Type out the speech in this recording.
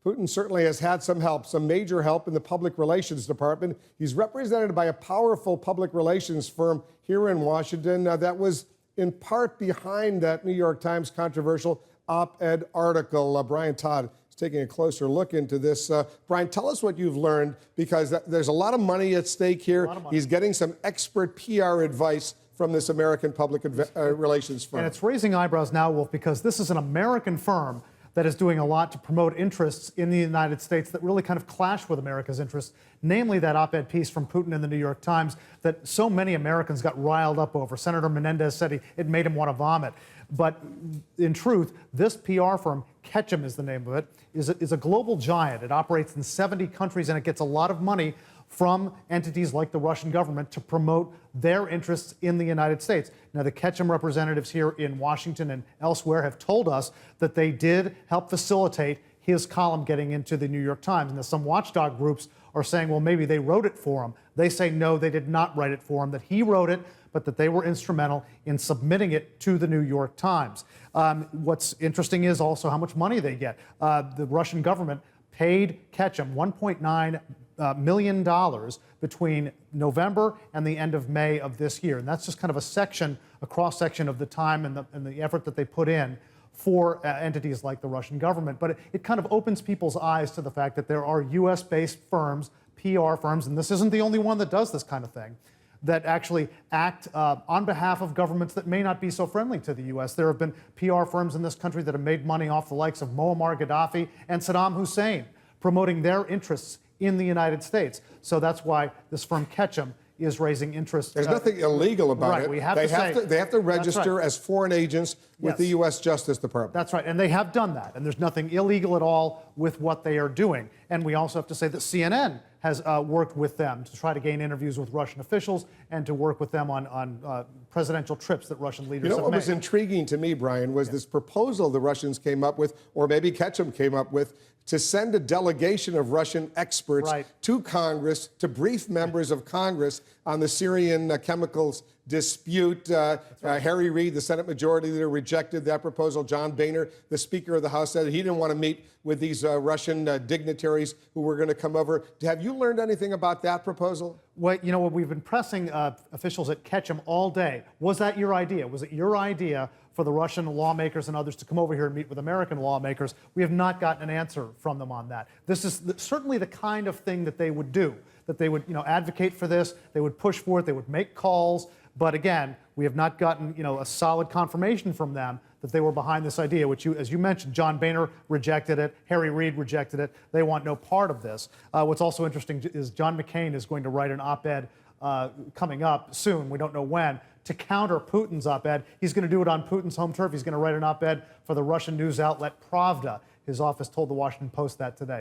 Putin certainly has had some help, some major help in the public relations department. He's represented by a powerful public relations firm here in Washington that was in part behind that New York Times controversial op-ed article. Brian Todd is taking a closer look into this. Brian, tell us what you've learned, because there's a lot of money at stake here. He's getting some expert PR advice from this American public relations firm. And it's raising eyebrows now, Wolf, because this is an American firm that is doing a lot to promote interests in the United States that really kind of clash with America's interests, namely that op-ed piece from Putin in the New York Times that so many Americans got riled up over. Senator Menendez said it made him want to vomit. But in truth, this PR firm, Ketchum is the name of it, is a global giant. It operates in 70 countries, and it gets a lot of money from entities like the Russian government to promote their interests in the United States. Now, the Ketchum representatives here in Washington and elsewhere have told us that they did help facilitate his column getting into the New York Times. And some watchdog groups are saying, well, maybe they wrote it for him. They say, no, they did not write it for him, that he wrote it, but that they were instrumental in submitting it to the New York Times. What's interesting is also how much money they get. The Russian government paid Ketchum $1.9 million between November and the end of May of this year. And that's just kind of a cross-section of the time and the effort that they put in for entities like the Russian government. But it kind of opens people's eyes to the fact that there are US-based firms, PR firms, and this isn't the only one that does this kind of thing, that actually act on behalf of governments that may not be so friendly to the U.S. There have been PR firms in this country that have made money off the likes of Muammar Gaddafi and Saddam Hussein, promoting their interests in the United States. So that's why this firm Ketchum is raising interest. There's nothing illegal about it. They have to register as foreign agents with the U.S. Justice Department. That's right, and they have done that, and there's nothing illegal at all with what they are doing. And we also have to say that CNN has worked with them to try to gain interviews with Russian officials and to work with them on presidential trips that Russian leaders have made. What was intriguing to me, Brian, was this proposal the Russians came up with, or maybe Ketchum came up with, to send a delegation of Russian experts to Congress to brief members of Congress on the Syrian chemicals dispute. Harry Reid, the Senate Majority Leader, rejected that proposal. John Boehner, the Speaker of the House, said he didn't want to meet with these Russian dignitaries who were going to come over. Have you learned anything about that proposal? Well, you know what, we've been pressing officials at Ketchum all day. Was that your idea? Was it your idea for the Russian lawmakers and others to come over here and meet with American lawmakers? We have not gotten an answer from them on that. This is certainly the kind of thing that they would do, that they would, advocate for this, they would push for it, they would make calls. But again, we have not gotten, a solid confirmation from them that they were behind this idea, which, as you mentioned, John Boehner rejected it, Harry Reid rejected it. They want no part of this. What's also interesting is John McCain is going to write an op-ed coming up soon, we don't know when, to counter Putin's op-ed. He's going to do it on Putin's home turf. He's going to write an op-ed for the Russian news outlet Pravda. His office told the Washington Post that today.